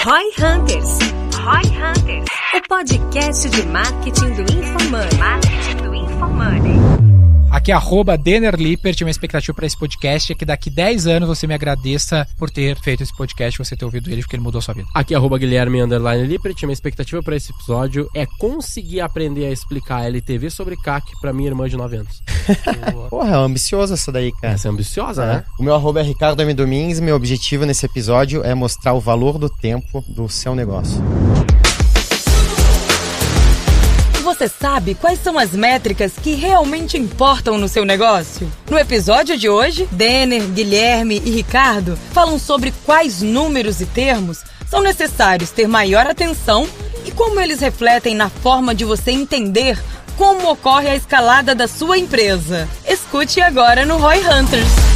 Roy Hunters. Roy Hunters. O podcast de marketing do InfoMoney. Marketing do InfoMoney. Aqui é @DenerLippert, minha expectativa para esse podcast é que daqui 10 anos você me agradeça por ter feito esse podcast, você ter ouvido ele, porque ele mudou a sua vida. Aqui é @Guilherme_Lippert, minha expectativa para esse episódio é conseguir aprender a explicar LTV sobre CAC para minha irmã de 9 anos. Porra, é ambicioso essa daí, cara. Essa é ambiciosa, né? O meu @ é Ricardo M. Domingues e meu objetivo nesse episódio é mostrar o valor do tempo do seu negócio. Você sabe quais são as métricas que realmente importam no seu negócio? No episódio de hoje, Denner, Guilherme e Ricardo falam sobre quais números e termos são necessários ter maior atenção e como eles refletem na forma de você entender como ocorre a escalada da sua empresa. Escute agora no Roy Hunters.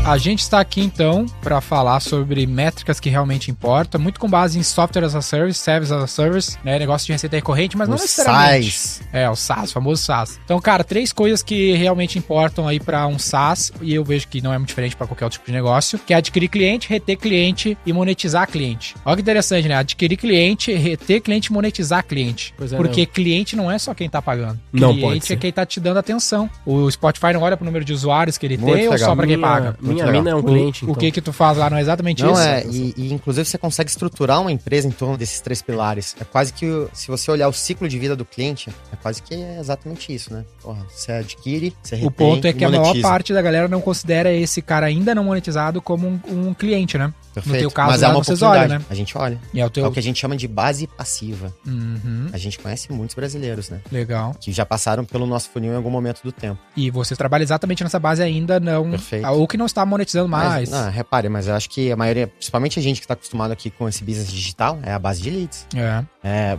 A gente está aqui então para falar sobre métricas que realmente importam, muito com base em Software as a Service, Service as a Service, né, negócio de receita recorrente, mas não necessariamente. SaaS. É, o SaaS, o famoso SaaS. Então, cara, 3 coisas que realmente importam aí para um SaaS, e eu vejo que não é muito diferente para qualquer outro tipo de negócio, que é adquirir cliente, reter cliente e monetizar cliente. Olha que interessante, né? Adquirir cliente, reter cliente e monetizar cliente. Pois é, porque não. cliente não é só quem tá pagando. Não cliente pode ser. é quem tá te dando atenção. O Spotify não olha pro número de usuários que ele Muito tem ou legal. só pra quem paga? Minha legal. mina é um cliente, então. O que tu faz lá não é exatamente Não, isso? e inclusive você consegue estruturar uma empresa em torno desses 3 pilares. É quase que, se você olhar o ciclo de vida do cliente, é quase que exatamente isso, né? Porra, você adquire, você retém O ponto é que e a maior monetiza. parte da galera não considera esse cara ainda não monetizado como um cliente, né? Perfeito. No teu caso, mas lá é uma vocês oportunidade. olham, né? A gente olha. E é o É teu... o que a gente chama de base passiva. Uhum, A gente conhece muitos brasileiros, né? legal. Que já passaram pelo nosso funil em algum momento do tempo. E você trabalha exatamente nessa base ainda não... Perfeito. Ou que não está monetizando mais. Não, repare, mas eu acho que a maioria, principalmente a gente que está acostumado aqui com esse business digital, é a base de leads.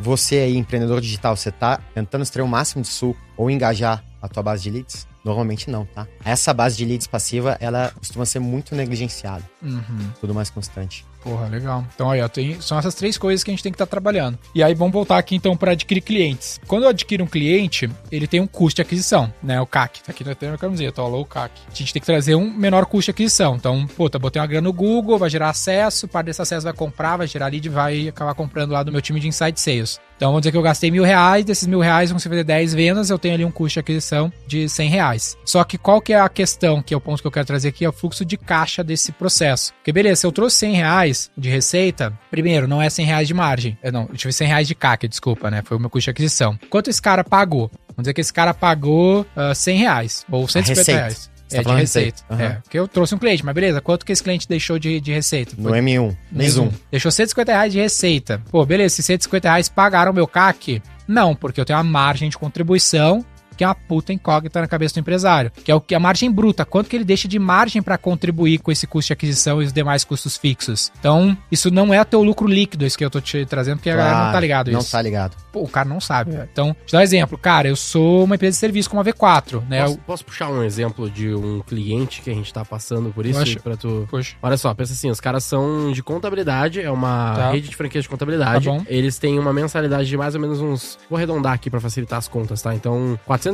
Você aí, empreendedor digital, você tá tentando extrair o máximo de suco ou engajar a tua base de leads? Normalmente não, tá? Essa base de leads passiva, ela costuma ser muito negligenciada. Uhum. Tudo mais constante. Porra, legal. Então aí, ó, são essas 3 coisas que a gente tem que estar trabalhando. E aí vamos voltar aqui então para adquirir clientes. Quando eu adquiro um cliente, ele tem um custo de aquisição, né? O CAC. Tá aqui na camiseta, ó, o CAC. A gente tem que trazer um menor custo de aquisição. Então, puta, botei uma grana no Google, vai gerar acesso, parte desse acesso vai comprar, vai gerar lead, vai acabar comprando lá do meu time de Inside Sales. Então, vamos dizer que eu gastei R$1.000, desses R$1.000 vão ser fazer 10 vendas, eu tenho ali um custo de aquisição de R$100. Só que qual que é a questão, que é o ponto que eu quero trazer aqui, é o fluxo de caixa desse processo. Porque beleza, se eu trouxe R$100 de receita, primeiro, não é R$100 de margem. Não, eu tive R$100 de CAC, desculpa, né? Foi o meu custo de aquisição. Quanto esse cara pagou? Vamos dizer que esse cara pagou R$100 ou R$150. Você tá De falando receita. Uhum. Porque eu trouxe um cliente, mas beleza, quanto que esse cliente deixou de receita? No M1, mês 1. Deixou R$150 de receita. Pô, beleza, esses R$150 pagaram o meu CAC? Não, porque eu tenho uma margem de contribuição que é uma puta incógnita na cabeça do empresário, que é o que a margem bruta, quanto que ele deixa de margem para contribuir com esse custo de aquisição e os demais custos fixos. Então, isso não é teu lucro líquido, isso que eu tô te trazendo, porque a galera não tá ligado Não isso. tá ligado. Pô, o cara não sabe. Então, te dar um exemplo. Cara, eu sou uma empresa de serviço como a V4, né? Posso puxar um exemplo de um cliente que a gente tá passando por isso? Poxa. Pra tu... Poxa. Olha só, pensa assim, os caras são de contabilidade, é uma Tá. rede de franquias de contabilidade. Tá bom. Eles têm uma mensalidade de mais ou menos uns... Vou arredondar aqui pra facilitar as contas, tá? Então, R$400.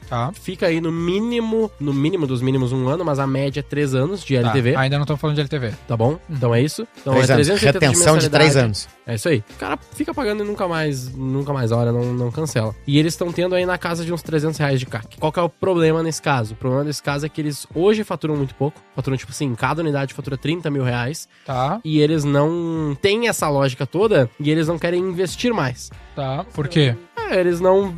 Tá. Fica aí no mínimo dos mínimos 1 ano, mas a média é 3 anos de LTV. Ainda não tô falando de LTV. Tá bom? Então é isso. Então 3 é anos. 380 Retenção de 3 anos. É isso aí. O cara fica pagando e nunca mais hora, não cancela. E eles estão tendo aí na casa de uns R$300 de CAC. Qual que é o problema nesse caso? O problema desse caso é que eles hoje faturam muito pouco. Faturam, tipo assim, cada unidade fatura R$30.000. Tá, E eles não têm essa lógica toda e eles não querem investir mais. tá. Por quê?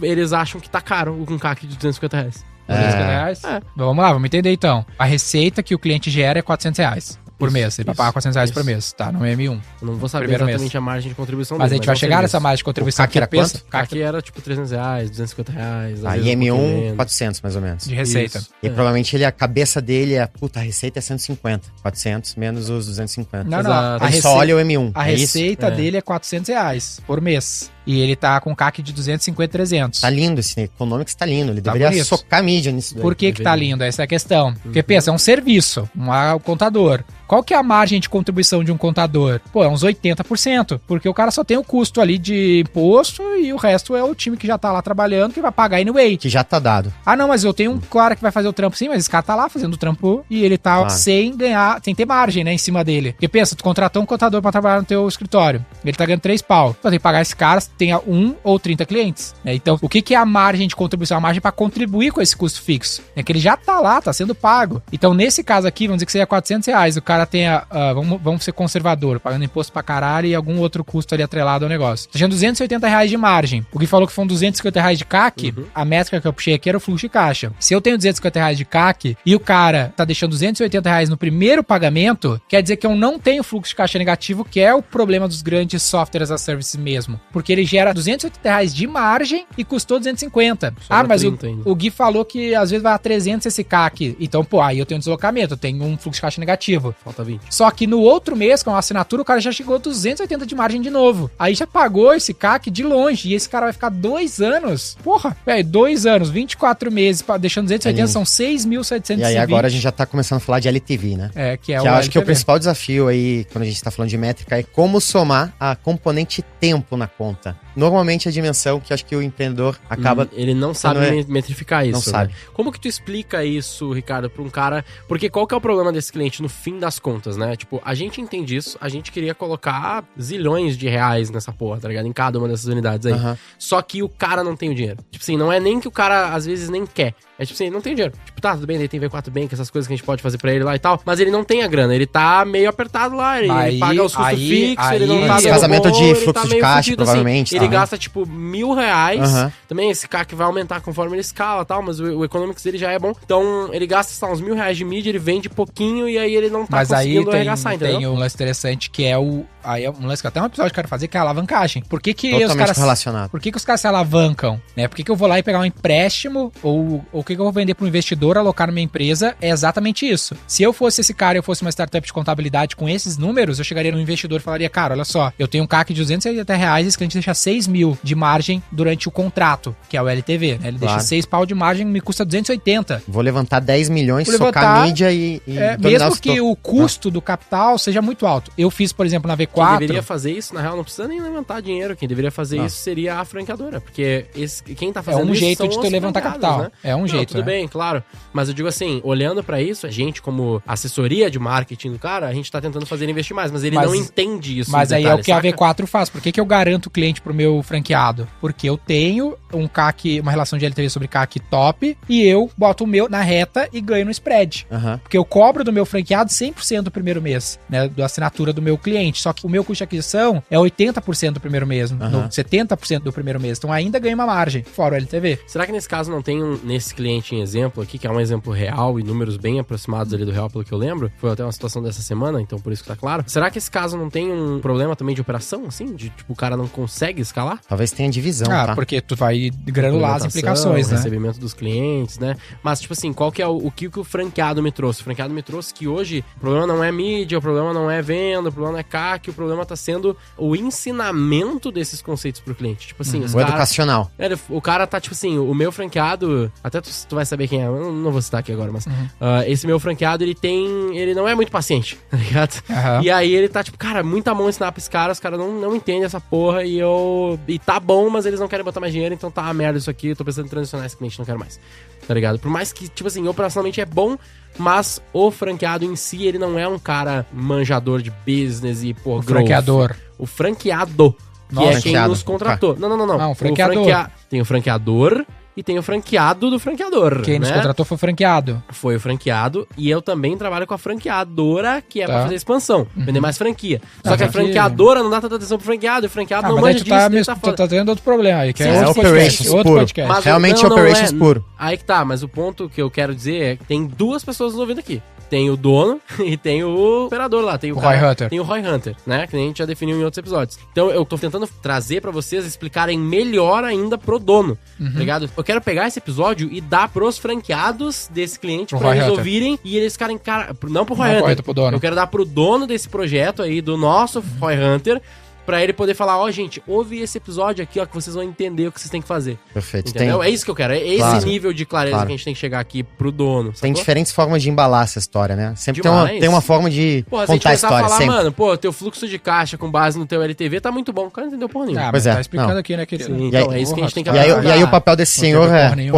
Eles acham que tá caro um CAC de R$250. R$250? É. Vamos lá, vamos entender então. A receita que o cliente gera é R$400 por mês. Ele vai pagar R$400 por mês. Tá, no M1. Eu não vou saber Primeiro exatamente mês. a margem de contribuição Mas a dele, gente vai é um chegar serviço. nessa margem de contribuição. O CAC era pensa- quanto? O CAC era tipo R$300, R$250. às Aí vezes um pouquinho M1, menos. 400 mais ou menos. de receita. Isso. E provavelmente a cabeça dele é, puta, a receita é 150. 400 menos os 250. Não, Exato. a Ele só olha o M1. A é isso? receita É. dele é R$400 por mês. E ele tá com CAC de 250, 300. Tá lindo esse Economics, tá lindo. Ele deveria bonito. socar a mídia nisso daí. Por que tá lindo? Essa é a questão. Porque pensa, é um serviço, um contador. Qual que é a margem de contribuição de um contador? Pô, é uns 80%, porque o cara só tem o custo ali de imposto e o resto é o time que já tá lá trabalhando que vai pagar anyway. Que já tá dado. Ah, não, mas eu tenho um cara que vai fazer o trampo sim, mas esse cara tá lá fazendo o trampo e ele tá sem ganhar, sem ter margem, né, em cima dele. Porque pensa, tu contratou um contador pra trabalhar no teu escritório, ele tá ganhando 3 pau. Tu tem que pagar esse cara, tenha 1 ou 30 clientes, né? Então, o que é a margem de contribuição? A margem pra contribuir com esse custo fixo. É que ele já tá lá, tá sendo pago. Então, nesse caso aqui, vamos dizer que seja R$400, o cara tenha, vamos ser conservador, pagando imposto pra caralho e algum outro custo ali atrelado ao negócio. Tá achando R$280 de margem. O Gui falou que foram R$250 de CAC, a métrica que eu puxei aqui era o fluxo de caixa. Se eu tenho R$250 de CAC e o cara tá deixando R$280 no primeiro pagamento, quer dizer que eu não tenho fluxo de caixa negativo, que é o problema dos grandes softwares as a service mesmo. Porque ele gera R$280 de margem e custou 250. Mas o Gui falou que às vezes vai a 300 esse CAC. Então, pô, aí eu tenho um deslocamento, eu tenho um fluxo de caixa negativo. Falta 20. Só que no outro mês, com a assinatura, o cara já chegou a 280 de margem de novo. Aí já pagou esse CAC de longe. E esse cara vai ficar 2 anos. Porra, velho, 2 anos, 24 meses, deixando 280, são 6.720. E aí agora a gente já tá começando a falar de LTV, né? Que eu acho que o principal desafio aí, quando a gente tá falando de métrica, é como somar a componente tempo na conta. Normalmente a dimensão que acho que o empreendedor acaba... Ele não sabe metrificar isso. Não sabe. Como que tu explica isso, Ricardo, pra um cara... Porque qual que é o problema desse cliente no fim das contas, né? Tipo, a gente entende isso, a gente queria colocar zilhões de reais nessa porra, tá ligado? Em cada uma dessas unidades aí. Só que o cara não tem o dinheiro. Tipo assim, não é nem que o cara às vezes nem quer. É tipo assim, ele não tem dinheiro. Tipo, tá, tudo bem, ele tem V4 Bank, essas coisas que a gente pode fazer pra ele lá e tal, mas ele não tem a grana, ele tá meio apertado lá, ele paga os custos fixos, ele não tá... Casamento de fluxo de caixa, fudido, provavelmente. Assim, ele gasta, tipo, R$1.000, também esse CAC vai aumentar conforme ele escala e tal, mas o economics dele já é bom, então ele gasta, sei lá, uns R$1.000 de mídia, ele vende pouquinho e aí ele não tá conseguindo arregaçar, entendeu? Tem um lance interessante que é aí é um lance que até um episódio que eu quero fazer, que é a alavancagem. Por que os caras... relacionado. Por que os caras se alavancam? Né? Por que eu vou lá e pegar um empréstimo ou o que eu vou vender para um investidor, alocar na minha empresa? É exatamente isso. Se eu fosse esse cara, eu fosse uma startup de contabilidade com esses números, eu chegaria no investidor e falaria, cara, olha só, eu tenho um CAC de R$280, esse cliente deixa 6 mil de margem durante o contrato, que é o LTV, né? Ele deixa 6 pau de margem, me custa 280. Vou levantar 10 milhões, socar a mídia e mesmo que o custo do capital seja muito alto. Eu fiz, por exemplo, na V4... Quem deveria fazer isso, na real, não precisa nem levantar dinheiro. Quem deveria fazer isso seria a franqueadora, porque quem tá fazendo isso jeito de tu levantar capital, né? É um jeito, tudo bem, claro. Mas eu digo assim, olhando pra isso, a gente, como assessoria de marketing do cara, a gente tá tentando fazer ele investir mais, mas ele não entende isso. Mas aí é o que a V4 faz. Por que eu garanto o cliente pro meu franqueado? Porque eu tenho um CAC, uma relação de LTV sobre CAC top, e eu boto o meu na reta e ganho no spread. Porque eu cobro do meu franqueado 100% do primeiro mês, né, da assinatura do meu cliente. Só que o meu custo de aquisição é 80% do primeiro mês, 70% do primeiro mês. Então ainda ganha uma margem, fora o LTV. Será que nesse caso não tem nesse cliente em exemplo aqui, que é um exemplo real e números bem aproximados ali do real, pelo que eu lembro? Foi até uma situação dessa semana, então por isso que tá claro. Será que esse caso não tem um problema também de operação, assim? De, tipo, o cara não consegue escalar? Talvez tenha divisão, tá? Porque tu vai granular as implicações, né? Recebimento dos clientes, né? Mas, tipo assim, qual que é o que o franqueado me trouxe? O franqueado me trouxe que hoje o problema não é mídia, o problema não é venda, o problema não é CAC, o problema tá sendo o ensinamento desses conceitos pro cliente. Tipo assim, o educacional. O cara tá, tipo assim, o meu franqueado, até tu vai saber quem é, eu não vou citar aqui agora, mas esse meu franqueado, ele não é muito paciente, tá ligado? E aí ele tá, tipo, cara, muita mão ensinar pra esse cara, os caras não entendem essa porra e tá bom, mas eles não querem botar mais dinheiro, então tá uma merda isso aqui, eu tô pensando em transicionar esse cliente, não quero mais, tá ligado? Por mais que, tipo assim, operacionalmente é bom, mas o franqueado em si, ele não é um cara manjador de business e, pô, franqueador. O franqueado, que é quem nos contratou. Não. O franqueador. Tem o franqueador e tem o franqueado do franqueador. Quem nos contratou foi o franqueado. Foi o franqueado. E eu também trabalho com a franqueadora, que é pra fazer expansão, vender mais franquia. Só que a franqueadora não dá tanta atenção pro franqueado, e o franqueado não manja disso. Tu tá tendo outro problema aí, que é operations puro. Mas, realmente operations puro. Aí que tá, mas o ponto que eu quero dizer é que tem duas pessoas nos ouvindo aqui. Tem o dono e tem o operador lá. Tem o Roy Hunter. Tem o Roy Hunter, né? Que a gente já definiu em outros episódios. Então eu tô tentando trazer pra vocês explicarem melhor ainda pro dono, tá ligado? Eu quero pegar esse episódio e dar pros franqueados desse cliente pra eles ouvirem e eles ficarem, cara, não pro Roy Hunter. Pro dono. Eu quero dar pro dono desse projeto aí, do nosso Roy Hunter, pra ele poder falar, gente, ouve esse episódio aqui, que vocês vão entender o que vocês têm que fazer. Perfeito. Entendeu? É isso que eu quero. É esse nível de clareza que a gente tem que chegar aqui pro dono. Sacou? Tem diferentes formas de embalar essa história, né? Sempre tem uma forma de contar a história. Falar, sempre. Mano, teu fluxo de caixa com base no teu LTV tá muito bom. O cara não entendeu porra nenhuma. Pois é. Tá explicando aqui, né, querido? Sim, então, é isso que a gente tem que E aí o papel desse senhor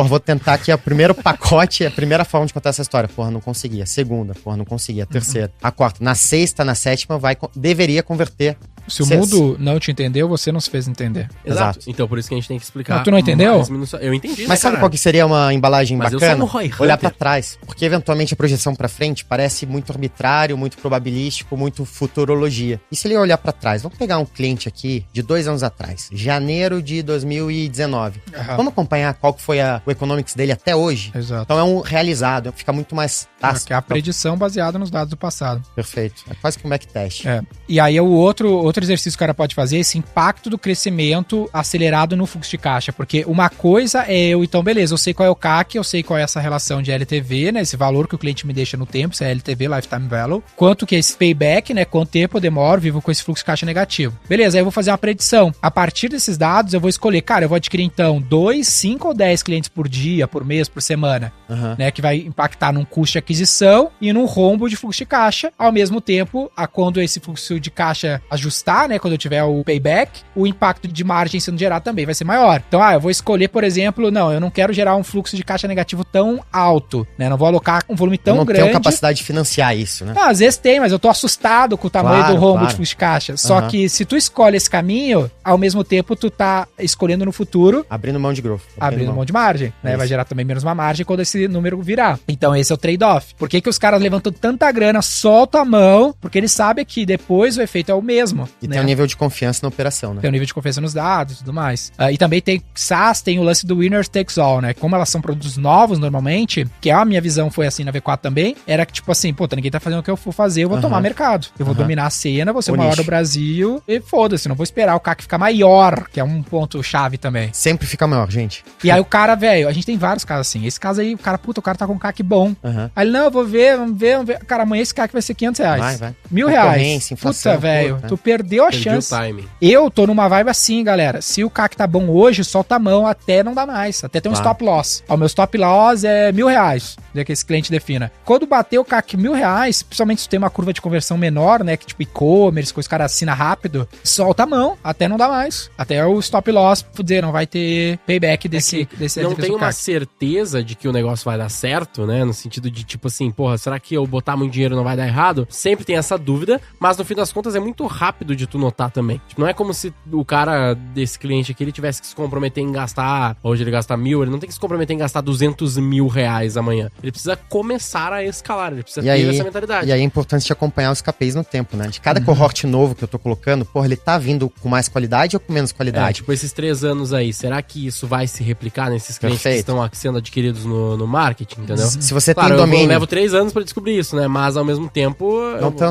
vou tentar aqui o primeiro pacote, a primeira forma de contar essa história. Porra, não consegui. A segunda, porra, não consegui. A terceira. A quarta. Na sexta, na sétima, deveria converter. Se o mundo não te entendeu, você não se fez entender. Exato. Então, por isso que a gente tem que explicar. Tu não entendeu? Eu entendi. Mas sabe qual que seria uma embalagem bacana? Eu olhar pra trás. Porque, eventualmente, a projeção pra frente parece muito arbitrário, muito probabilístico, muito futurologia. E se ele olhar pra trás? Vamos pegar um cliente aqui de 2 anos atrás. Janeiro de 2019. Vamos acompanhar qual que foi o economics dele até hoje? Exato. Então é um realizado. Fica muito mais tácito. Que é a predição baseada nos dados do passado. Perfeito. É quase que um backtest. E aí o outro exercício que o cara pode fazer é esse impacto do crescimento acelerado no fluxo de caixa, porque uma coisa é então, beleza, eu sei qual é o CAC, eu sei qual é essa relação de LTV, né, esse valor que o cliente me deixa no tempo, se é LTV, Lifetime Value, quanto que é esse payback, né, quanto tempo eu demoro, vivo com esse fluxo de caixa negativo. Beleza, aí eu vou fazer uma predição. A partir desses dados, eu vou escolher, cara, eu vou adquirir então 2, 5 ou 10 clientes por dia, por mês, por semana, né, que vai impactar num custo de aquisição e num rombo de fluxo de caixa, ao mesmo tempo, quando esse fluxo de caixa ajustar, né, quando eu tiver o payback, o impacto de margem sendo gerado também vai ser maior. Então, eu vou escolher, por exemplo, eu não quero gerar um fluxo de caixa negativo tão alto, né? Não vou alocar um volume tão grande. Eu não tenho capacidade de financiar isso, né? Às vezes tem, mas eu tô assustado com o tamanho do rombo de fluxo de caixa. Só que se tu escolhe esse caminho, ao mesmo tempo tu tá escolhendo no futuro... Abrindo mão de growth. Abrindo mão de margem, né? Vai gerar também menos uma margem quando esse número virar. Então esse é o trade-off. Por que os caras levantam tanta grana, soltam a mão? Porque eles sabem que depois o efeito é o mesmo. E tem um nível de confiança na operação, né? Tem um nível de confiança nos dados e tudo mais. E também tem SaaS, tem o lance do winner takes all, né? Como elas são produtos novos normalmente, que a minha visão foi assim na V4 também, era que tipo assim, ninguém tá fazendo o que eu for fazer, eu vou tomar mercado. Eu vou dominar a cena, vou ser o maior do Brasil e foda-se, não vou esperar o CAC ficar maior, que é um ponto chave também. Sempre fica maior, gente. E aí o cara, velho, a gente tem vários casos assim. Esse caso aí, o cara tá com um CAC bom. Aí ele, não, eu vou ver, vamos ver. Cara, amanhã esse CAC vai ser R$500. Vai. R$1.000. Inflação, puta, velho, tu perdeu a chance. O timing. Eu tô numa vibe assim, galera. Se o CAC tá bom hoje, solta a mão até não dá mais. Até tem um stop loss. O meu stop loss é R$1.000, que esse cliente defina. Quando bater o CAC R$1.000, principalmente se tem uma curva de conversão menor, né, que tipo e-commerce, que os caras assinam rápido, solta a mão até não dá mais. Até o stop loss, dizer, não vai ter payback desse não tem uma certeza de que o negócio vai dar certo, né, no sentido de tipo assim, será que eu botar muito dinheiro não vai dar errado? Sempre tem essa dúvida, mas no fim das contas é muito rápido de tu notar também. Tipo, não é como se o cara desse cliente aqui, ele tivesse que se comprometer em gastar, hoje ele gasta 1.000, ele não tem que se comprometer em gastar R$200 mil amanhã. Ele precisa começar a escalar, ele precisa ter essa mentalidade. E aí é importante acompanhar os KPIs no tempo, né? De cada cohort novo que eu tô colocando, ele tá vindo com mais qualidade ou com menos qualidade? Tipo, esses 3 anos aí, será que isso vai se replicar nesses clientes que estão sendo adquiridos no marketing, entendeu? Se você tem domínio... Eu levo 3 anos pra descobrir isso, né? Mas ao mesmo tempo...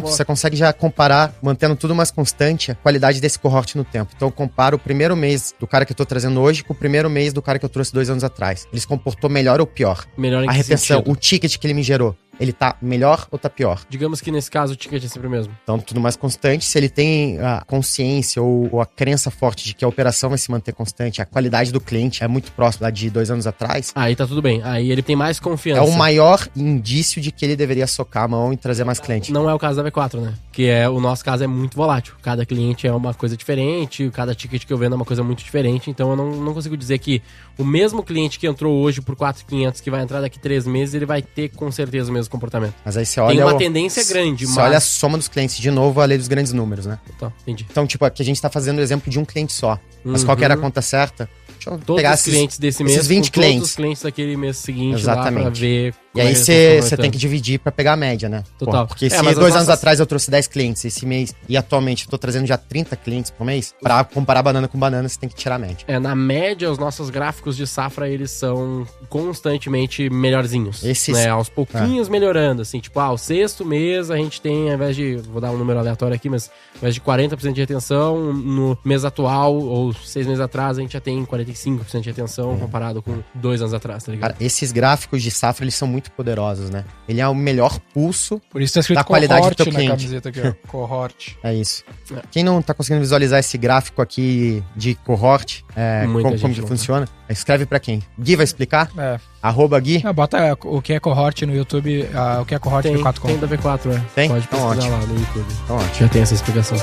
Você consegue já comparar, mantendo tudo mais constante, a qualidade desse cohort no tempo. Então eu comparo o primeiro mês do cara que eu tô trazendo hoje com o primeiro mês do cara que eu trouxe 2 anos atrás. Ele se comportou melhor ou pior? Melhor em a que retenção, sentido? o ticket que ele me gerou, ele tá melhor ou tá pior? Digamos que nesse caso o ticket é sempre o mesmo. Então, tudo mais constante. Se ele tem a consciência ou a crença forte de que a operação vai se manter constante, a qualidade do cliente é muito próxima de 2 anos atrás. Aí tá tudo bem. Aí ele tem mais confiança. É o maior indício de que ele deveria socar a mão e trazer mais cliente. Não é o caso da V4, né? Que o nosso caso é muito volátil. Cada cliente é uma coisa diferente, cada ticket que eu vendo é uma coisa muito diferente. Então eu não consigo dizer que o mesmo cliente que entrou hoje por 4.500 que vai entrar daqui 3 meses, ele vai ter com certeza o mesmo comportamento. Mas aí você olha... Tem uma tendência grande, mas... Você olha a soma dos clientes. De novo, a lei dos grandes números, né? Total, entendi. Então, tipo, aqui a gente tá fazendo o exemplo de um cliente só. Mas qual que era a conta certa? Deixa eu todos pegar os clientes desse mês, esses 20 com clientes. todos os clientes daquele mês seguinte. Exatamente. Lá pra ver... E aí você tem que dividir pra pegar a média, né? Total. Porque se 2 anos atrás eu trouxe 10 clientes esse mês e atualmente eu tô trazendo já 30 clientes por mês, pra comparar banana com banana, você tem que tirar a média. Na média, os nossos gráficos de safra, eles são constantemente melhorzinhos. Né? Aos pouquinhos melhorando, assim. Tipo, o 6º mês a gente tem, ao invés de, vou dar um número aleatório aqui, mas ao invés de 40% de retenção, no mês atual, ou 6 meses atrás, a gente já tem 45% de retenção comparado com 2 anos atrás, tá ligado? Cara, esses gráficos de safra, eles são muito muito poderosos, né? Ele é o melhor pulso Por isso tá escrito da qualidade do teu na cliente. camiseta aqui, ó. Cohort. É isso. Quem não tá conseguindo visualizar esse gráfico aqui de cohort, como que funciona, escreve pra quem? Gui vai explicar? @Gui. Bota o que é cohort no YouTube, o que é cohort V4 Tem da V4, Tem? Pode Então, pesquisar ótimo. lá no YouTube. Então, ótimo. Já tem essa explicação.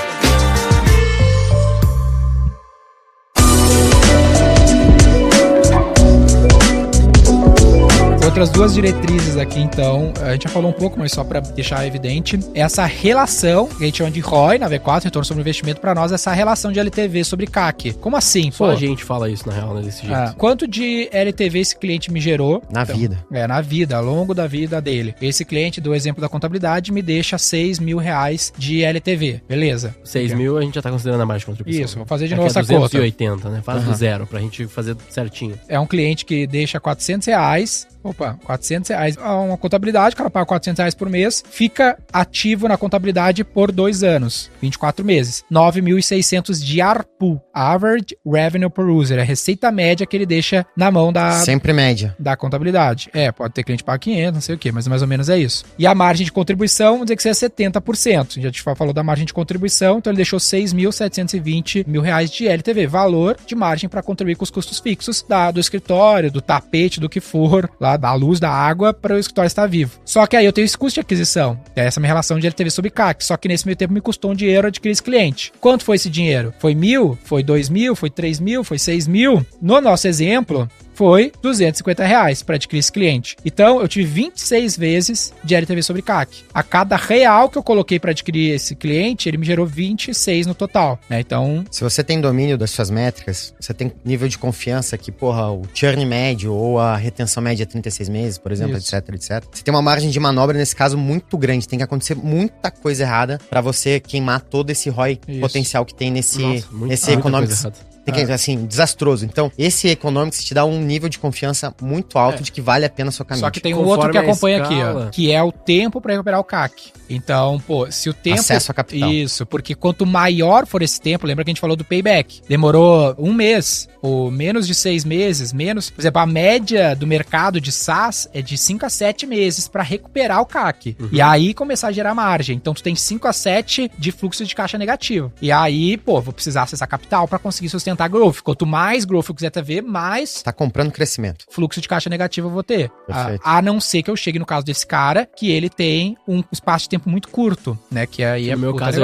Outras duas diretrizes aqui, então, a gente já falou um pouco, mas só para deixar evidente, essa relação, que a gente chama de ROI na V4, retorno sobre investimento, para nós, essa relação de LTV sobre CAC. Como assim? Só a gente fala isso, na real, né, desse jeito. Quanto de LTV esse cliente me gerou? Na vida. Na vida, ao longo da vida dele. Esse cliente, do exemplo da contabilidade, me deixa R$6.000 de LTV. Beleza. 6 mil a gente já tá considerando a margem de contribuição. Isso, vou fazer de Aqui novo é essa conta. 280, né? Faz do zero, pra gente fazer certinho. É um cliente que deixa R$400. Opa, R$400. Uma contabilidade, o cara paga R$400 por mês, fica ativo na contabilidade por 2 anos, 24 meses. 9.600 de ARPU, Average Revenue Per User, é a receita média que ele deixa na mão Sempre média. da contabilidade. Pode ter cliente que paga 500, não sei o que, mas mais ou menos é isso. E a margem de contribuição, vamos dizer que seja 70%. A gente já falou da margem de contribuição, então ele deixou R$6.720 de LTV, valor de margem para contribuir com os custos fixos do escritório, do tapete, do que for, lá da luz, da água, para o escritório estar vivo. Só que aí eu tenho esse custo de aquisição. Essa é a minha relação de LTV sobre CAC. Só que nesse meio tempo me custou um dinheiro adquirir esse cliente. Quanto foi esse dinheiro? Foi 1.000? Foi 2.000? Foi 3.000? Foi 6.000? No nosso exemplo, foi R$250 para adquirir esse cliente. Então, eu tive 26 vezes de LTV sobre CAC. A cada real que eu coloquei para adquirir esse cliente, ele me gerou 26 no total, né? Então, se você tem domínio das suas métricas, você tem nível de confiança que, o churn médio ou a retenção média é 36 meses, por exemplo, Isso. etc. Você tem uma margem de manobra, nesse caso, muito grande. Tem que acontecer muita coisa errada para você queimar todo esse ROI potencial que tem nesse Economics. Tem que, assim, desastroso. Então, esse Economics te dá um nível de confiança muito alto de que vale a pena a sua caminhada. Só que tem um outro que acompanha aqui, ó, que é o tempo para recuperar o CAC. Então, se o tempo... Acesso a capital. Isso, porque quanto maior for esse tempo, lembra que a gente falou do payback. Demorou 1 mês, ou menos de 6 meses, por exemplo, a média do mercado de SaaS é de 5 a 7 meses para recuperar o CAC. E aí começar a gerar margem. Então, tu tem 5 a 7 de fluxo de caixa negativo. E aí, vou precisar acessar capital para conseguir sustentar growth. Quanto mais growth eu quiser ter, mais... Tá comprando crescimento. Fluxo de caixa negativo eu vou ter. Perfeito. A não ser que eu chegue no caso desse cara, que ele tem um espaço de tempo muito curto, né? Que aí no meu caso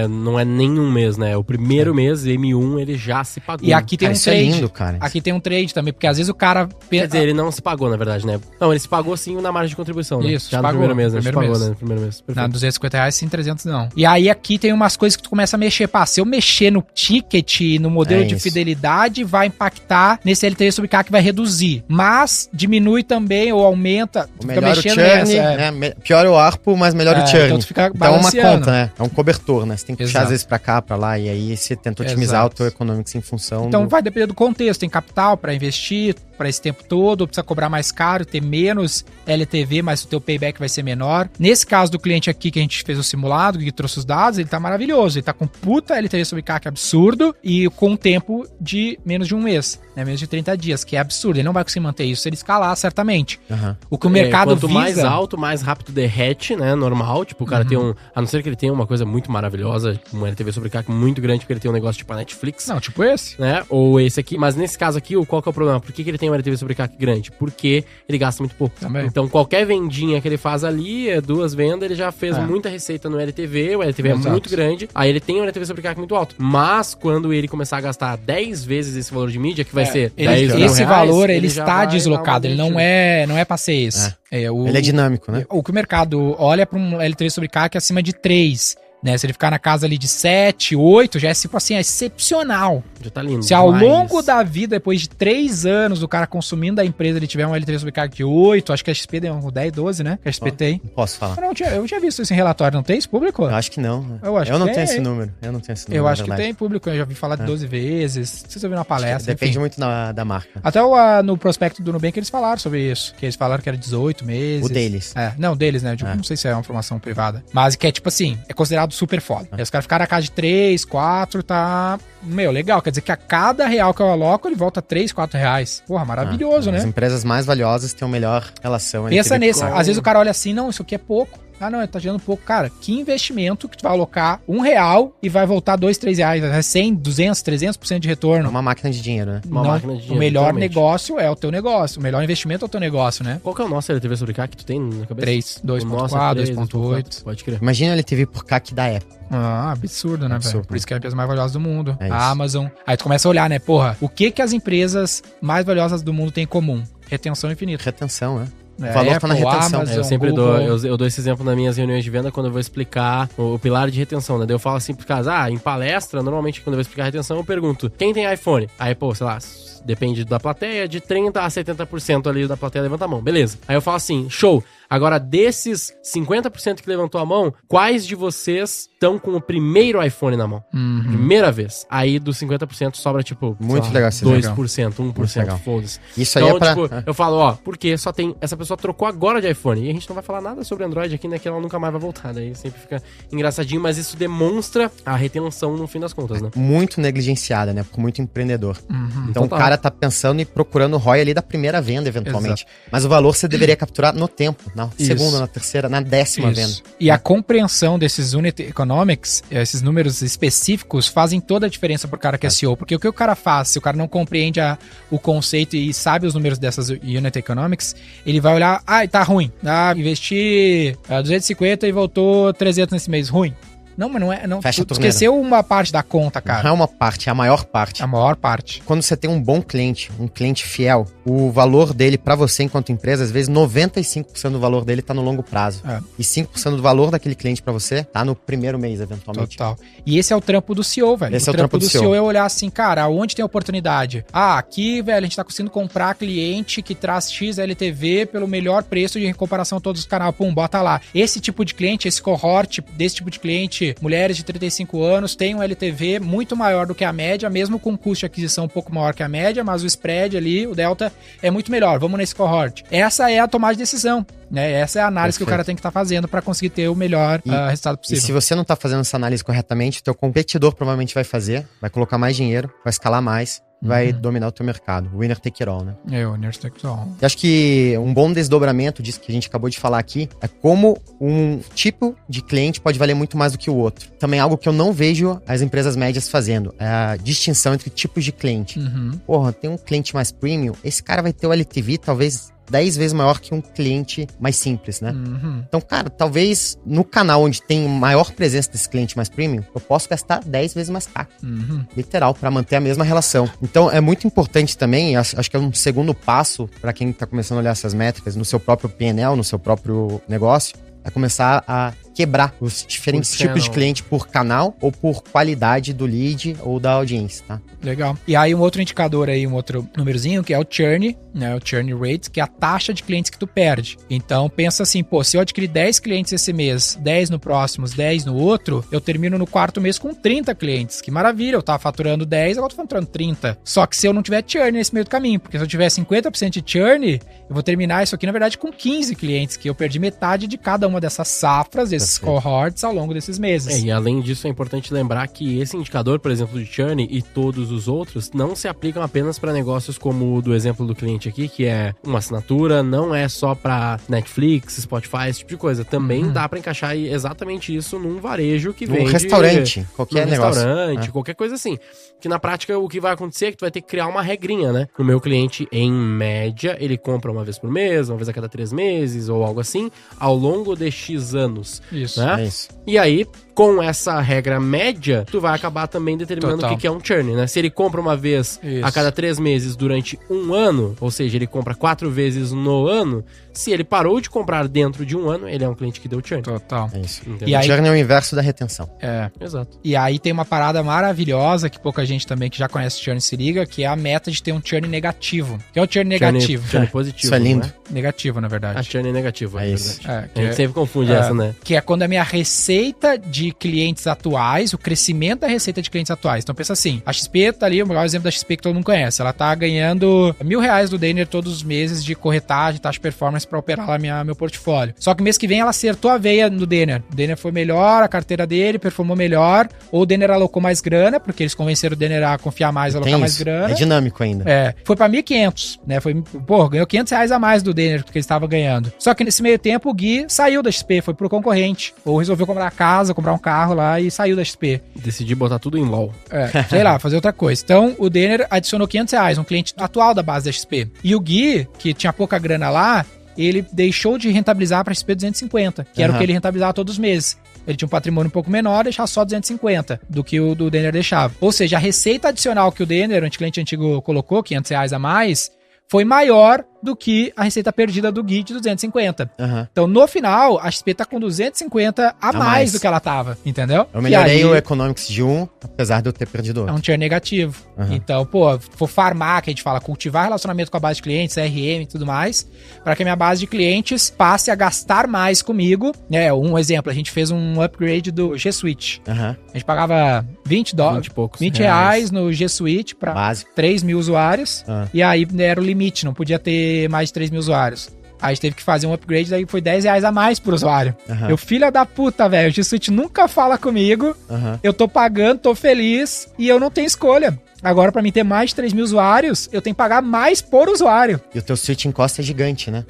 não é nem um mês, né? O primeiro mês, M1, ele já se pagou. E aqui tem um isso trade. É lindo, cara. Aqui tem um trade também, porque às vezes o cara... Quer dizer, ele não se pagou, na verdade, né? Não, ele se pagou sim na margem de contribuição, né? Isso, já se no pagou, primeiro mês, né? Se pagou, mês. né? No primeiro mês. Na R$250 sim, 300 não. E aí aqui tem umas coisas que tu começa a mexer. Se eu mexer no ticket, no modelo de fidelidade, vai impactar nesse LTV sobre CAC, que vai reduzir. Mas diminui também ou aumenta. Tu melhor o churn, pior o ARPU, mas melhor o churn. Então tu fica Então é uma balanceando. conta, né? É um cobertor, né? Você tem que puxar Exato. às vezes pra cá, pra lá, e aí você tenta otimizar o teu economics em função Então vai depender do contexto. Tem capital para investir para esse tempo todo, ou precisa cobrar mais caro, ter menos LTV, mas o teu payback vai ser menor. Nesse caso do cliente aqui que a gente fez o simulado, que trouxe os dados, ele tá maravilhoso. Ele tá com puta LTV sobre CAC absurdo e com um tempo de menos de 1 mês, né? Menos de 30 dias, que é absurdo. Ele não vai conseguir manter isso se ele escalar, certamente. O que o mercado quanto visa... mais alto, mais rápido derrete, né? Normal. Tipo, o cara tem a não ser que ele tenha uma coisa muito maravilhosa, um LTV sobre CAC muito grande, porque ele tem um negócio tipo a Netflix. Não, tipo esse. Né? Ou esse aqui. Mas nesse caso aqui, qual que é o problema? Por que ele tem um LTV sobre CAC grande? Porque ele gasta muito pouco. Também. Então, qualquer vendinha que ele faz ali, 2 vendas, ele já fez muita receita no LTV, o LTV é muito grande, aí ele tem um LTV sobre CAC muito alto. Mas, quando ele começar a gastar 10 vezes esse valor de mídia, que vai ser 10 mil esse reais, valor, ele já está vai deslocado, ele não é pra ser esse. Ele é dinâmico, né? O que o mercado olha para um LTV sobre CAC acima de 3, né? Se ele ficar na casa ali de 7, 8, já é tipo assim, é excepcional. Já tá lindo. Se ao longo da vida, depois de 3 anos do cara consumindo a empresa, ele tiver um LTV sobre CAC de 8, acho que a XP deu um 10, 12, né? Que a XP tem. Não posso falar. Eu tinha visto isso em relatório, não tem isso público? Eu acho que não. Eu não tenho esse número. Eu não tenho esse número. Eu acho que tem público, eu já vi falar de 12 vezes. Não sei se eu vi na palestra. Depende muito da marca. Até no prospecto do Nubank eles falaram sobre isso. Que eles falaram que era 18 meses. O deles. Não, deles, né? Não sei se é uma informação privada. Mas que é tipo assim, é considerado resultado super foda. Aí os caras ficaram na casa de 3, 4, tá... legal. Quer dizer que a cada real que eu aloco, ele volta 3, 4 reais. Porra, maravilhoso, né? As empresas mais valiosas têm a melhor relação. Pensa nisso. Às vezes o cara olha assim, não, isso aqui é pouco. Ah, não, ele tá gerando pouco. Cara, que investimento que tu vai alocar R$1 e vai voltar 2, 3 reais. É 100, 200, 300% de retorno. É uma máquina de dinheiro, né? Máquina de dinheiro, o melhor totalmente. negócio é o teu negócio. O melhor investimento é o teu negócio, né? Qual que é o nosso LTV sobre CAC que tu tem na cabeça? 3, 2.4, 2.8. Pode crer. Imagina o LTV por CAC da Apple. Absurdo, né, velho? Por isso que é a empresa mais valiosa do mundo. É isso. A Amazon. Aí tu começa a olhar, né? Porra, o que as empresas mais valiosas do mundo têm em comum? Retenção infinita. Retenção, né? O valor tá na retenção. Amazon, Eu sempre Google. eu dou esse exemplo nas minhas reuniões de venda quando eu vou explicar o pilar de retenção, né? Daí eu falo assim pros caras, em palestra, normalmente quando eu vou explicar a retenção, eu pergunto, quem tem iPhone? Aí, sei lá, depende da plateia, de 30% a 70% ali da plateia levanta a mão, beleza. Aí eu falo assim, show, agora desses 50% que levantou a mão, quais de vocês estão com o primeiro iPhone na mão? Primeira vez. Aí dos 50% sobra, tipo, Muito lá, legal esse 2%, 1%, foda-se. Isso aí Então, é pra... tipo, eu falo, porque só tem... Essa pessoa trocou agora de iPhone. E a gente não vai falar nada sobre Android aqui, né? Que ela nunca mais vai voltar. Daí sempre fica engraçadinho, mas isso demonstra a retenção no fim das contas, né? Muito negligenciada, né? Por muito empreendedor. Então Total. o cara tá pensando e procurando o ROI ali da primeira venda, eventualmente. Mas o valor você deveria capturar no tempo. Na segunda, na terceira, na 10ª venda. E a compreensão desses unit economics, esses números específicos, fazem toda a diferença pro cara que é CEO. Porque o que o cara faz, se o cara não compreende o conceito e sabe os números dessas unit economics, ele vai olhar, tá ruim. Investi 250 e voltou 300 nesse mês. Ruim. Não, mas não é... Não, Fecha a tu torneira. esqueceu uma parte da conta, cara. Não é uma parte, é a maior parte. A maior parte. Quando você tem um bom cliente, um cliente fiel, o valor dele pra você enquanto empresa, às vezes 95% do valor dele tá no longo prazo. E 5% do valor daquele cliente pra você tá no primeiro mês, eventualmente. Total. E esse é o trampo do CEO, velho. Esse é o trampo do CEO. É olhar assim, cara, aonde tem oportunidade? Aqui, velho, a gente tá conseguindo comprar cliente que traz X LTV pelo melhor preço em comparação a todos os canais. Pum, bota lá. Esse tipo de cliente, esse cohort desse tipo de cliente, mulheres de 35 anos, tem um LTV muito maior do que a média, mesmo com custo de aquisição um pouco maior que a média, mas o spread ali, o delta, é muito melhor. Vamos nesse cohort. Essa é a tomada de decisão, né? Essa é a análise que o cara tem que estar fazendo para conseguir ter o melhor resultado possível. E se você não tá fazendo essa análise corretamente, teu competidor provavelmente vai fazer, vai colocar mais dinheiro, vai escalar mais, vai dominar o teu mercado. Winner take it all, né? Winner take it all. Eu acho que um bom desdobramento disso que a gente acabou de falar aqui é como um tipo de cliente pode valer muito mais do que o outro. Também algo que eu não vejo as empresas médias fazendo, é a distinção entre tipos de cliente. Porra, tem um cliente mais premium, esse cara vai ter o LTV talvez 10 vezes maior que um cliente mais simples, né? Então, cara, talvez no canal onde tem maior presença desse cliente mais premium, eu posso gastar 10 vezes mais caro. Literal, para manter a mesma relação. Então, é muito importante também, acho que é um segundo passo para quem tá começando a olhar essas métricas no seu próprio PNL, no seu próprio negócio, é começar a quebrar os diferentes tipos de cliente por canal ou por qualidade do lead ou da audiência, tá? Legal. E aí um outro indicador aí, um outro númerozinho, que é o churn, né? O churn rate, que é a taxa de clientes que tu perde. Então pensa assim, se eu adquirir 10 clientes esse mês, 10 no próximo, 10 no outro, eu termino no quarto mês com 30 clientes. Que maravilha, eu tava faturando 10, agora eu tô faturando 30. Só que se eu não tiver churn nesse meio do caminho, porque se eu tiver 50% de churn, eu vou terminar isso aqui, na verdade, com 15 clientes, que eu perdi metade de cada uma dessas safras, desses cohorts ao longo desses meses. E além disso, é importante lembrar que esse indicador, por exemplo, de churn e todos os outros, não se aplicam apenas para negócios como o do exemplo do cliente aqui, que é uma assinatura, não é só para Netflix, Spotify, esse tipo de coisa. Também dá para encaixar exatamente isso num varejo que vende... Um restaurante, qualquer negócio. Restaurante, qualquer coisa assim. Que na prática o que vai acontecer é que tu vai ter que criar uma regrinha, né? O meu cliente, em média, ele compra uma vez por mês, uma vez a cada 3 meses ou algo assim, ao longo de X anos. Isso, né? É isso. E aí, com essa regra média, tu vai acabar também determinando o que é um churn, né? Se ele compra uma vez a cada 3 meses durante um ano, ou seja, ele compra 4 vezes no ano, se ele parou de comprar dentro de um ano, ele é um cliente que deu churn. Total. É isso. Entendeu? E aí, churn é o inverso da retenção. Exato. E aí tem uma parada maravilhosa que pouca gente também que já conhece churn se liga, que é a meta de ter um churn negativo. O que é o churn negativo? Churn positivo. Isso é lindo. Né? Negativo, na verdade. A churn é negativo, É é isso. verdade. A gente sempre confunde essa, né? Que é quando a minha receita de de clientes atuais, o crescimento da receita de clientes atuais. Então pensa assim, a XP tá ali, o maior exemplo da XP que todo mundo conhece. Ela tá ganhando R$1.000 do Denner todos os meses de corretagem, taxa de performance para operar lá meu portfólio. Só que mês que vem ela acertou a veia no Denner. O Denner foi melhor, a carteira dele performou melhor, ou o Denner alocou mais grana, porque eles convenceram o Denner a confiar mais, alocar mais grana. É dinâmico ainda. Foi pra 1.500, né? Ganhou R$500 a mais do Denner porque ele estava ganhando. Só que nesse meio tempo o Gui saiu da XP, foi pro concorrente. Ou resolveu comprar casa, comprar um carro lá e saiu da XP. Decidi botar tudo em LOL. Sei lá, fazer outra coisa. Então o Denner adicionou R$500, um cliente atual da base da XP. E o Gui, que tinha pouca grana lá, ele deixou de rentabilizar para XP 250, que era o que ele rentabilizava todos os meses. Ele tinha um patrimônio um pouco menor, deixava só 250 do que o do Denner deixava. Ou seja, a receita adicional que o Denner, o cliente antigo, colocou, R$500 a mais, foi maior do que a receita perdida do Gui de 250. Então, no final, a XP tá com 250 a mais do que ela tava, entendeu? Eu melhorei o Economics de 1, apesar de eu ter perdido outro. É um churn negativo. Então, for farmar, que a gente fala, cultivar relacionamento com a base de clientes, CRM e tudo mais, para que a minha base de clientes passe a gastar mais comigo. Um exemplo, a gente fez um upgrade do G Suite. A gente pagava $20 reais no G Suite para 3 mil usuários. E aí era o limite, não podia ter mais de 3 mil usuários. Aí a gente teve que fazer um upgrade, daí foi R$10 a mais por usuário. Eu, filha da puta, velho, o G Suite nunca fala comigo, eu tô pagando, tô feliz, e eu não tenho escolha. Agora, pra mim ter mais de 3 mil usuários, eu tenho que pagar mais por usuário. E o teu switching cost é gigante, né?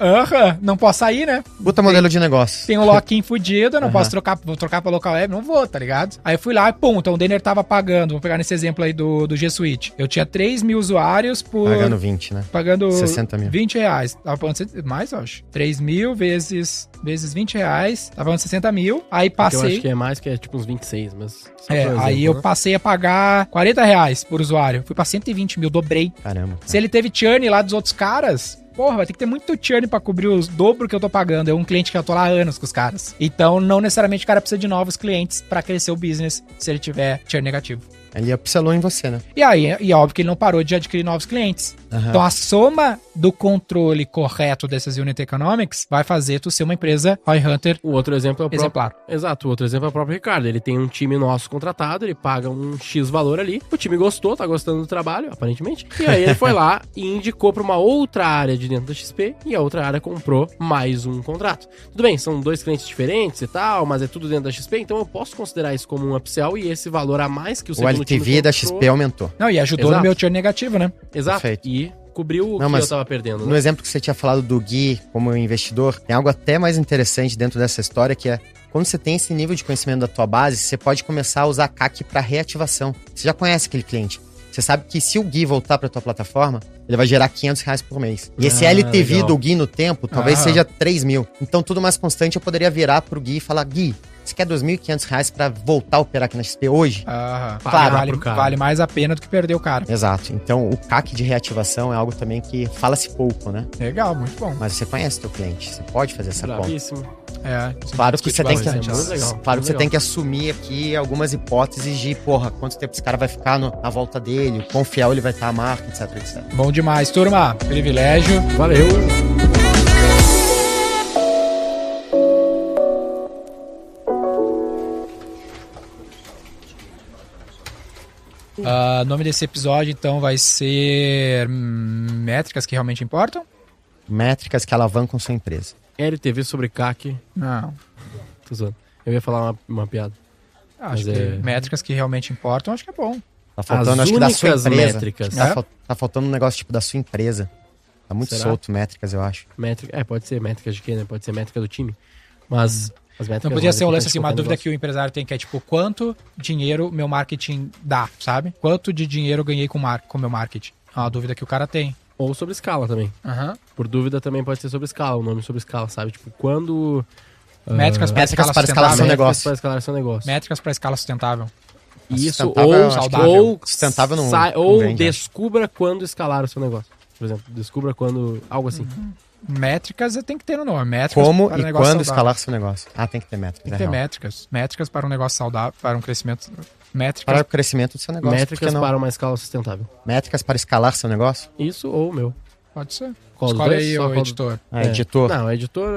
Não posso sair, né? Puta modelo de negócio. Tem um lock-in fudido, eu não posso trocar, vou trocar pra local web, não vou, tá ligado? Aí eu fui lá e pum, então o Denner tava pagando, vou pegar nesse exemplo aí do G Suite. Eu tinha 3 mil usuários por... Pagando 20, né? Pagando 60 mil. R$20. Tava pagando mais, eu acho. 3 mil vezes R$20, tava pagando 60 mil. Aí passei... Eu acho que é mais, que é tipo uns 26, mas... aí eu passei a pagar R$40 por usuário. Fui pra 120 mil, dobrei. Caramba. Se ele teve churn lá dos outros caras, porra, vai ter que ter muito churn pra cobrir os dobro que eu tô pagando. É um cliente que eu tô lá há anos com os caras. Então, não necessariamente o cara precisa de novos clientes pra crescer o business se ele tiver churn negativo. Ele upsellou em você, né? E aí, é óbvio que ele não parou de adquirir novos clientes. Então, a soma do controle correto dessas unit economics vai fazer tu ser uma empresa Roy Hunter. O outro exemplo é o exemplar. próprio... Exato, o outro exemplo é o próprio Ricardo. Ele tem um time nosso contratado, ele paga um X valor ali. O time gostou, tá gostando do trabalho, aparentemente. E aí ele foi lá e indicou pra uma outra área de dentro da XP e a outra área comprou mais um contrato. Tudo bem, são 2 clientes diferentes e tal, mas é tudo dentro da XP, então eu posso considerar isso como um upsell e esse valor a mais que o segundo LTV da XP aumentou. Não, e ajudou no meu churn negativo, né? Exato. Perfeito. E cobriu o que eu tava perdendo. No exemplo que você tinha falado do Gui como investidor, tem algo até mais interessante dentro dessa história, que é quando você tem esse nível de conhecimento da tua base, você pode começar a usar CAC para reativação. Você já conhece aquele cliente. Você sabe que se o Gui voltar para tua plataforma, ele vai gerar R$500 por mês. E esse LTV legal. do Gui no tempo, talvez seja 3 mil. Então, tudo mais constante, eu poderia virar pro Gui e falar, Gui, você quer R$2.500 pra voltar a operar aqui na XP hoje? Claro, vale mais a pena do que perder o cara. Exato. Então, o CAC de reativação é algo também que fala-se pouco, né? Legal, muito bom. Mas você conhece o teu cliente, você pode fazer essa Bravíssimo. Claro que você tem que, legal. claro que você tem que assumir aqui algumas hipóteses de, quanto tempo esse cara vai ficar na volta dele, quão fiel ele vai estar à marca, etc, etc. Bom demais, turma. Privilégio. Valeu. O nome desse episódio, então, vai ser métricas que realmente importam? Métricas que alavancam sua empresa. LTV sobre CAC. Não. Tô zoando. Eu ia falar uma piada. Acho que métricas que realmente importam, acho que é bom. Tá faltando, As acho que da sua únicas empresa. métricas. Tá faltando um negócio tipo da sua empresa. Tá muito Será? solto métricas, eu acho. Métrica, pode ser métricas de quê, né? Pode ser métrica do time. Mas as métricas... Não podia ser um lance assim, uma qualquer dúvida negócio. que o empresário tem, que é tipo, quanto dinheiro meu marketing dá, sabe? Quanto de dinheiro eu ganhei com meu marketing? É uma dúvida que o cara tem. Ou sobre escala também. Por dúvida também pode ser sobre escala, o nome sobre escala, sabe? Tipo, quando... Métricas para escala para escalar seu sustentável. negócio. Para escalar seu negócio. Métricas para escala sustentável. Isso, Sustentável, ou saudável. Sustentável não ou vende, descubra quando escalar o seu negócio. Por exemplo, descubra quando... Algo assim. Métricas tem que ter no nome. Métricas Como para um e negócio quando saudável. escalar seu negócio. Tem que ter métricas. Tem que ter métricas. Métricas para um negócio saudável, para um crescimento... Métricas Para o crescimento do seu negócio. Métricas para uma escala sustentável. Métricas para escalar seu negócio? Isso ou o meu. Pode ser. Qual dos Escolhe dois? aí Só o qual editor. Editor. Não, editor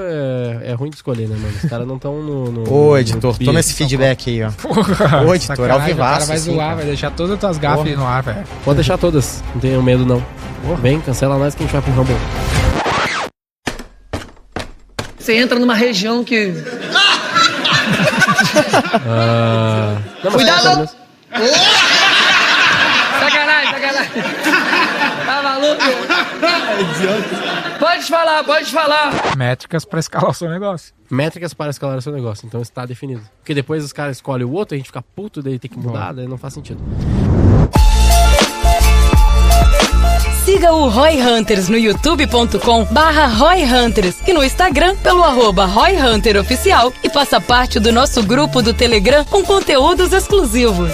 é ruim de escolher, né, mano? Os caras não estão no... Ô, editor, no toma esse feedback aí, ó. Porra, Ô, editor, ao o vivaço, cara vai assim, zoar, cara. vai deixar todas as tuas gafas aí no ar, velho. Pode deixar todas, não tenho medo não. Vem, cancela nós que a gente vai pro Rumble. Você entra numa região que... Não, mas Cuidado! Sacanagem. Tá maluco? Pode falar. Métricas pra escalar o seu negócio. Métricas para escalar o seu negócio, então está definido. Porque depois os caras escolhem o outro, a gente fica puto, daí tem que mudar, daí não faz sentido. Siga o Roy Hunters no youtube.com/Roy Hunters e no Instagram pelo @Roy Hunter Oficial e faça parte do nosso grupo do Telegram com conteúdos exclusivos.